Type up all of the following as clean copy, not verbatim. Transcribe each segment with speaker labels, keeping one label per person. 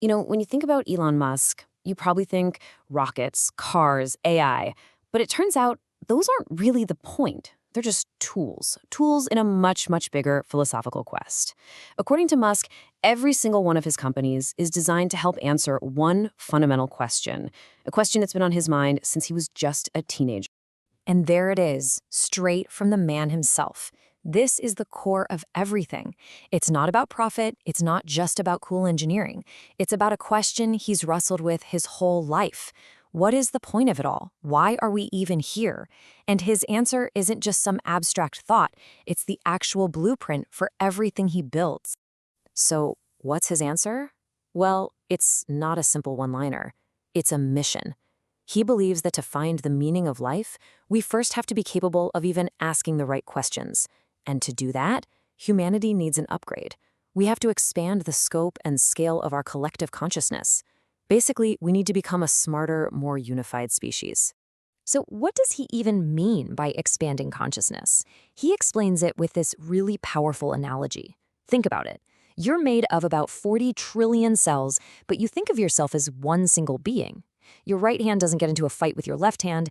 Speaker 1: When you think about Elon Musk, you probably think rockets, cars, AI. But it turns out those aren't really the point. They're just tools in a much, much bigger philosophical quest. According to Musk, every single one of his companies is designed to help answer one fundamental question, a question that's been on his mind since he was just a teenager.
Speaker 2: And there it is, straight from the man himself. This is the core of everything. It's not about profit. It's not just about cool engineering. It's about a question he's wrestled with his whole life. What is the point of it all? Why are we even here? And his answer isn't just some abstract thought. It's the actual blueprint for everything he builds. So, what's his answer? Well, it's not a simple one-liner. It's a mission. He believes that to find the meaning of life, we first have to be capable of even asking the right questions. And to do that, humanity needs an upgrade. We have to expand the scope and scale of our collective consciousness. Basically, we need to become a smarter, more unified species. So what does he even mean by expanding consciousness? He explains it with this really powerful analogy. Think about it. You're made of about 40 trillion cells, but you think of yourself as one single being. Your right hand doesn't get into a fight with your left hand.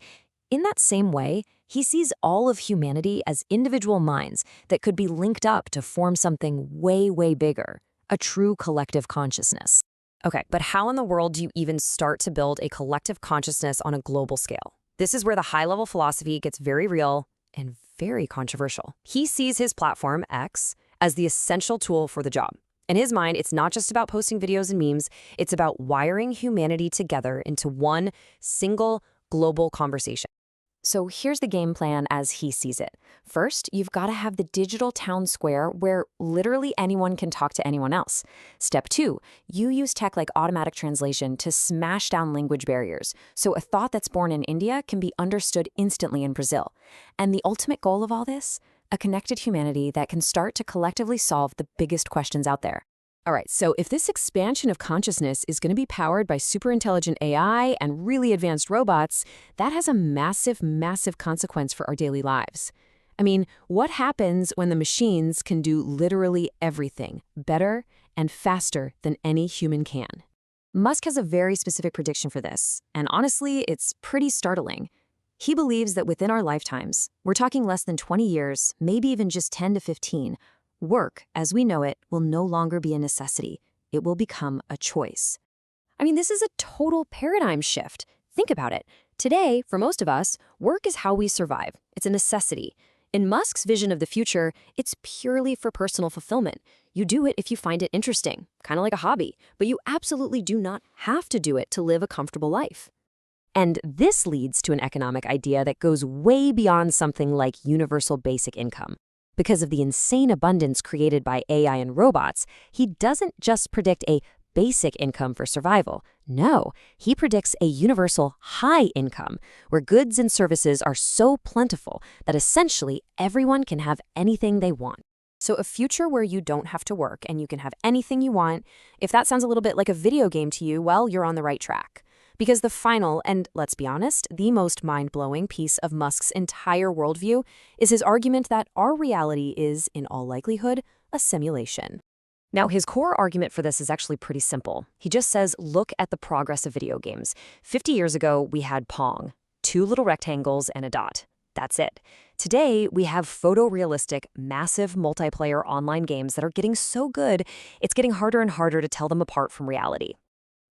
Speaker 2: In that same way, he sees all of humanity as individual minds that could be linked up to form something way, way bigger, a true collective consciousness. Okay, but how in the world do you even start to build a collective consciousness on a global scale? This is where the high-level philosophy gets very real and very controversial. He sees his platform, X, as the essential tool for the job. In his mind, it's not just about posting videos and memes, it's about wiring humanity together into one single global conversation. So here's the game plan as he sees it. First, you've got to have the digital town square where literally anyone can talk to anyone else. Step 2, you use tech like automatic translation to smash down language barriers, so a thought that's born in India can be understood instantly in Brazil. And the ultimate goal of all this? A connected humanity that can start to collectively solve the biggest questions out there. All right, so if this expansion of consciousness is going to be powered by superintelligent AI and really advanced robots, that has a massive, massive consequence for our daily lives. I mean, what happens when the machines can do literally everything better and faster than any human can? Musk has a very specific prediction for this, and honestly, it's pretty startling. He believes that within our lifetimes, we're talking less than 20 years, maybe even just 10 to 15, work, as we know it, will no longer be a necessity. It will become a choice. I mean, this is a total paradigm shift. Think about it. Today, for most of us, work is how we survive. It's a necessity. In Musk's vision of the future, it's purely for personal fulfillment. You do it if you find it interesting, kind of like a hobby, but you absolutely do not have to do it to live a comfortable life. And this leads to an economic idea that goes way beyond something like universal basic income. Because of the insane abundance created by AI and robots, he doesn't just predict a basic income for survival. No, he predicts a universal high income, where goods and services are so plentiful that essentially everyone can have anything they want. So a future where you don't have to work and you can have anything you want, if that sounds a little bit like a video game to you, well, you're on the right track. Because the final, and let's be honest, the most mind-blowing piece of Musk's entire worldview is his argument that our reality is, in all likelihood, a simulation. Now, his core argument for this is actually pretty simple. He just says, look at the progress of video games. 50 years ago, we had Pong, 2 little rectangles and a dot. That's it. Today, we have photorealistic, massive multiplayer online games that are getting so good, it's getting harder and harder to tell them apart from reality.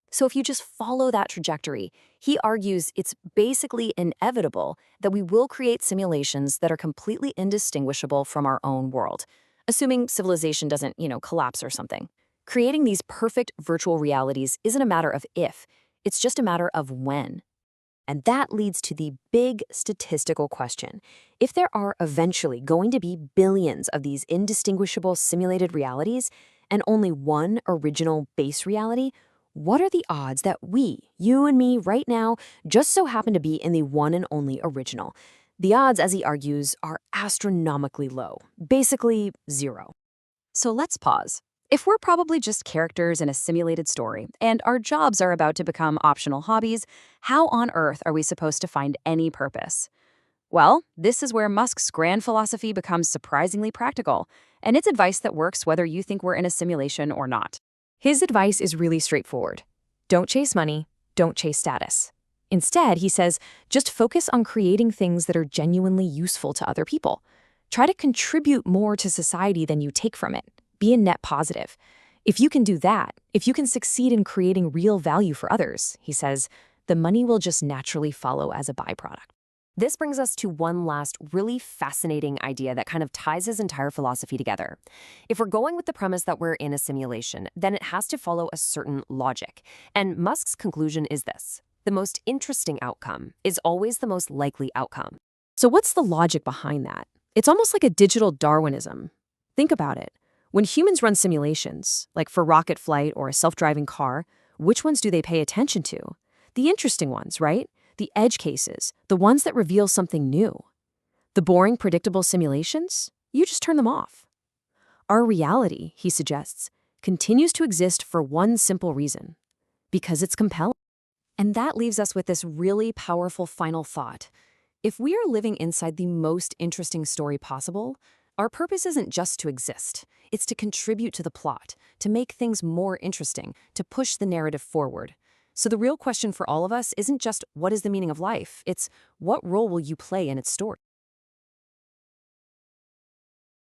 Speaker 2: So if you just follow that trajectory, he argues it's basically inevitable that we will create simulations that are completely indistinguishable from our own world, assuming civilization doesn't, collapse or something. Creating these perfect virtual realities isn't a matter of if, it's just a matter of when. And that leads to the big statistical question. If there are eventually going to be billions of these indistinguishable simulated realities and only one original base reality, what are the odds that we, you and me right now, just so happen to be in the one and only original? The odds, as he argues, are astronomically low, basically 0. So let's pause. If we're probably just characters in a simulated story, and our jobs are about to become optional hobbies, how on earth are we supposed to find any purpose? Well, this is where Musk's grand philosophy becomes surprisingly practical, and it's advice that works whether you think we're in a simulation or not. His advice is really straightforward. Don't chase money, don't chase status. Instead, he says, just focus on creating things that are genuinely useful to other people. Try to contribute more to society than you take from it. Be a net positive. If you can do that, if you can succeed in creating real value for others, he says, the money will just naturally follow as a byproduct.
Speaker 1: This brings us to one last really fascinating idea that kind of ties his entire philosophy together. If we're going with the premise that we're in a simulation, then it has to follow a certain logic. And Musk's conclusion is this: the most interesting outcome is always the most likely outcome. So what's the logic behind that? It's almost like a digital Darwinism. Think about it. When humans run simulations, like for rocket flight or a self-driving car, which ones do they pay attention to? The interesting ones, right? The edge cases, the ones that reveal something new. The boring, predictable simulations? You just turn them off. Our reality, he suggests, continues to exist for one simple reason: because it's compelling. And that leaves us with this really powerful final thought. If we are living inside the most interesting story possible, our purpose isn't just to exist. It's to contribute to the plot, to make things more interesting, to push the narrative forward. So the real question for all of us isn't just what is the meaning of life, it's what role will you play in its story?